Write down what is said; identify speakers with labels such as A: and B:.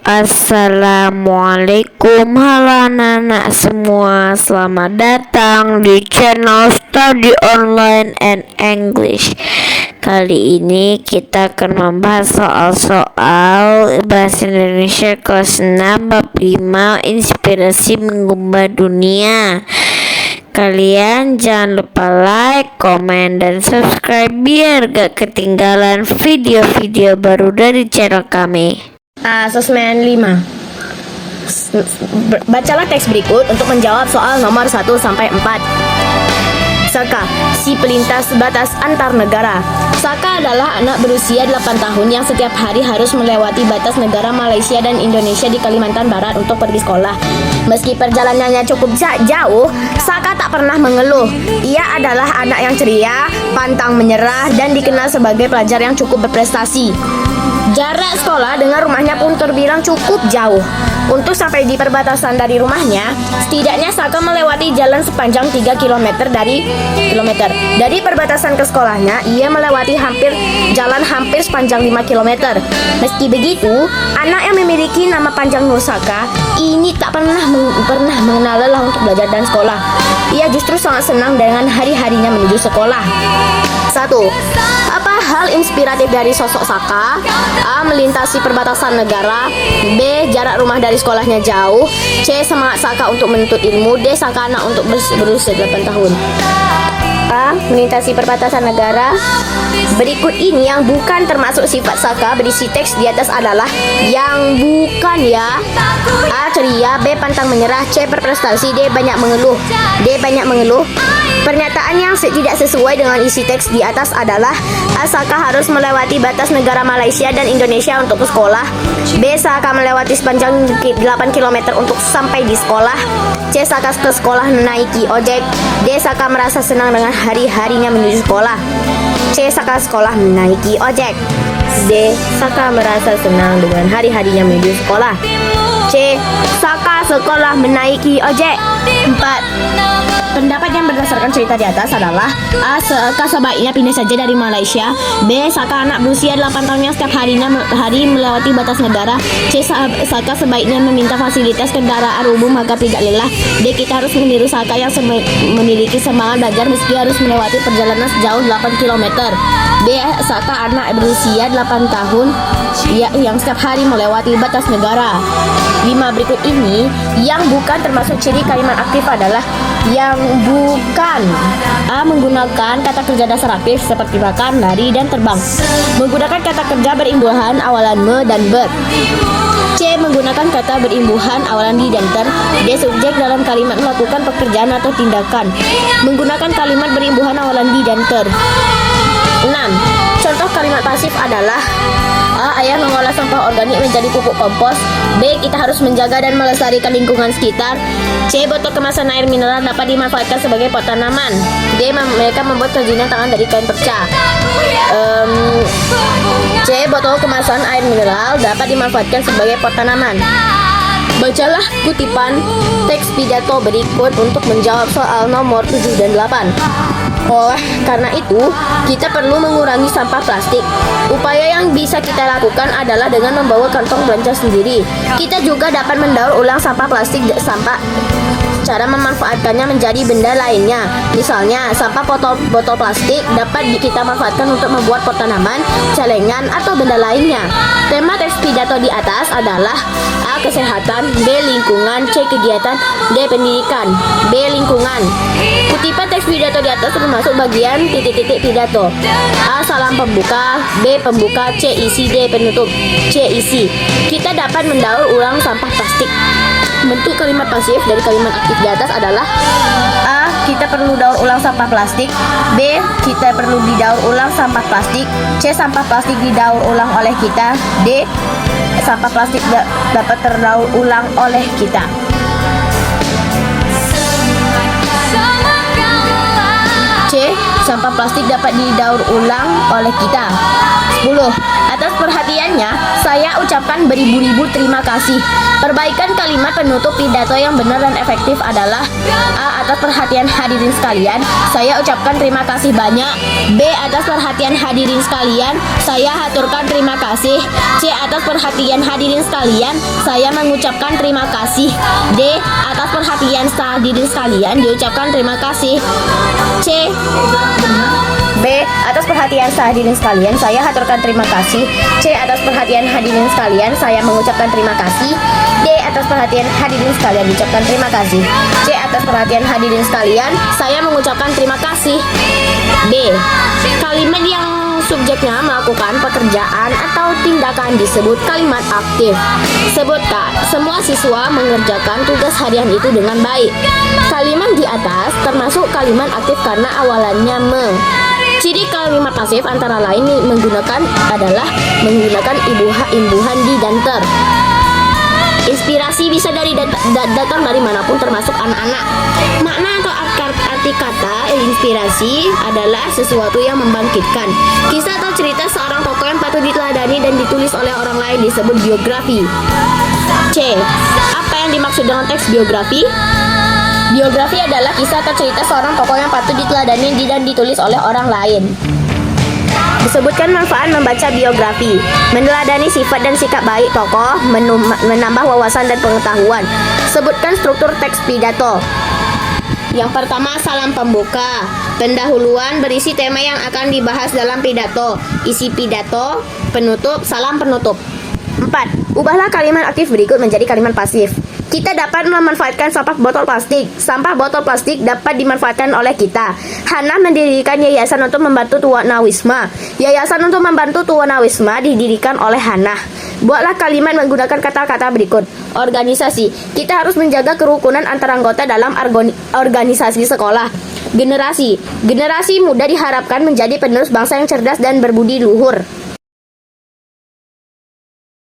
A: Assalamualaikum, halo anak-anak semua. Selamat datang di channel Study Online and English. Kali ini kita akan membahas soal-soal bahasa Indonesia kelas 6 bab 5, inspirasi mengubah dunia. Kalian jangan lupa like, komen, dan subscribe biar gak ketinggalan video-video baru dari channel kami.
B: Asesmen 5. Bacalah teks berikut untuk menjawab soal nomor 1 sampai 4. Saka, si pelintas batas antar negara. Saka adalah anak berusia 8 tahun yang setiap hari harus melewati batas negara Malaysia dan Indonesia di Kalimantan Barat untuk pergi sekolah. Meski perjalanannya cukup jauh, Saka tak pernah mengeluh. Ia adalah anak yang ceria, pantang menyerah, dan dikenal sebagai pelajar yang cukup berprestasi. Jarak sekolah dengan rumahnya pun terbilang cukup jauh. Untuk sampai di perbatasan dari rumahnya, setidaknya Saka melewati jalan sepanjang 3 km dari perbatasan ke sekolahnya. Ia melewati jalan hampir sepanjang 5 km. Meski begitu, anak yang memiliki nama panjang Nur Saka ini tak pernah mengenal lelah untuk belajar dan sekolah. Ia justru sangat senang dengan hari-harinya menuju sekolah. 1. Apa hal inspiratif dari sosok Saka? A. Melintasi perbatasan negara. B. Jarak rumah dari sekolahnya jauh. C. Semangat Saka untuk menuntut ilmu. D. Saka anak untuk berusia 8 tahun. A. Melintasi perbatasan negara. Berikut ini yang bukan termasuk sifat Saka berisi teks di atas adalah yang bukan ya. A. Ceria. B. Pantang menyerah. C. Berprestasi. D. Banyak mengeluh. Pernyataan yang tidak sesuai dengan isi teks di atas adalah A. Saka harus melewati batas negara Malaysia dan Indonesia untuk ke sekolah. B. Saka melewati sepanjang 8 km untuk sampai di sekolah. C. Saka ke sekolah menaiki ojek. D. Saka merasa senang dengan hari-harinya menuju sekolah. C. Saka sekolah menaiki ojek. D. Saka merasa senang dengan hari-harinya menuju sekolah. C. Saka sekolah menaiki ojek. 4. Pendapat yang berdasarkan cerita di atas adalah A. Saka sebaiknya pindah saja dari Malaysia. B. Saka anak berusia 8 tahun yang setiap hari melewati batas negara. C. Saka sebaiknya meminta fasilitas kendaraan umum agar tidak lelah. D. Kita harus meniru Saka yang memiliki semangat belajar meski harus melewati perjalanan sejauh 8 km. D. Saka anak berusia 8 tahun yang setiap hari melewati batas negara. 5 berikut ini yang bukan termasuk ciri kalimat aktif adalah yang bukan. A. Menggunakan kata kerja dasar aktif seperti makan, lari, dan terbang. Menggunakan kata kerja berimbuhan awalan me dan ber. C. Menggunakan kata berimbuhan awalan di dan ter. D. Subjek dalam kalimat melakukan pekerjaan atau tindakan. Menggunakan kalimat berimbuhan awalan di dan ter. 6. Contoh kalimat pasif adalah A. Ayah mengolah sampah organik menjadi pupuk kompos. B. Kita harus menjaga dan melestarikan lingkungan sekitar. C. Botol kemasan air mineral dapat dimanfaatkan sebagai pot tanaman. D. Mereka membuat kerajinan tangan dari kain perca. C. Botol kemasan air mineral dapat dimanfaatkan sebagai pot tanaman. Bacalah kutipan teks pidato berikut untuk menjawab soal nomor 7 dan 8. Karena itu, kita perlu mengurangi sampah plastik. Upaya yang bisa kita lakukan adalah dengan membawa kantong belanja sendiri. Kita juga dapat mendaur ulang sampah plastik cara memanfaatkannya menjadi benda lainnya. Misalnya, sampah botol plastik dapat kita manfaatkan untuk membuat pot tanaman, celengan, atau benda lainnya. Tema teks pidato di atas adalah A. Kesehatan. B. Lingkungan. C. Kegiatan. D. Pendidikan. B. Lingkungan. Kutipan teks pidato di atas termasuk bagian titik-titik pidato. A. Salam pembuka. B. Pembuka. C. Isi. D. Penutup. C. Isi. Kita dapat mendaur ulang sampah plastik. Bentuk kalimat pasif dari kalimat aktif di atas adalah A. Kita perlu daur ulang sampah plastik. B. Kita perlu didaur ulang sampah plastik. C. Sampah plastik didaur ulang oleh kita. D. Sampah plastik dapat terdaur ulang oleh kita. C. Sampah plastik dapat didaur ulang oleh kita. 10. Atas perhatiannya, saya ucapkan beribu-ribu terima kasih. Perbaikan kalimat penutup pidato yang benar dan efektif adalah: A. Atas perhatian hadirin sekalian, saya ucapkan terima kasih banyak. B. Atas perhatian hadirin sekalian, saya haturkan terima kasih. C. Atas perhatian hadirin sekalian, saya mengucapkan terima kasih. D. Atas perhatian hadirin sekalian, diucapkan terima kasih. C. B. Atas perhatian hadirin sekalian, saya haturkan terima kasih. C. Atas perhatian hadirin sekalian, saya mengucapkan terima kasih. D. Atas perhatian hadirin sekalian, diucapkan terima kasih. C. Atas perhatian hadirin sekalian, saya mengucapkan terima kasih. B. Kalimat yang subjeknya melakukan pekerjaan atau tindakan disebut kalimat aktif. Sebutkan semua siswa mengerjakan tugas harian itu dengan baik. Kalimat di atas termasuk kalimat aktif karena awalannya meng. Ciri kalimat pasif antara lain menggunakan imbuhan di dan ter. Inspirasi bisa datang dari manapun termasuk anak-anak. Makna atau arti kata inspirasi adalah sesuatu yang membangkitkan. Kisah atau cerita seorang tokoh yang patut diteladani dan ditulis oleh orang lain disebut biografi. C. Apa yang dimaksud dengan teks biografi? Biografi adalah kisah atau cerita seorang tokoh yang patut diteladani dan ditulis oleh orang lain. Disebutkan manfaat membaca biografi: meneladani sifat dan sikap baik tokoh, menambah wawasan dan pengetahuan. Sebutkan struktur teks pidato. Yang pertama, salam pembuka. Pendahuluan berisi tema yang akan dibahas dalam pidato. Isi pidato, penutup, salam penutup. 4. Ubahlah kalimat aktif berikut menjadi kalimat pasif. Kita dapat memanfaatkan sampah botol plastik. Sampah botol plastik dapat dimanfaatkan oleh kita. Hana mendirikan yayasan untuk membantu tunawisma. Yayasan untuk membantu tunawisma didirikan oleh Hana. Buatlah kalimat menggunakan kata-kata berikut. Organisasi. Kita harus menjaga kerukunan antara anggota dalam organisasi sekolah. Generasi. Generasi muda diharapkan menjadi penerus bangsa yang cerdas dan berbudi luhur.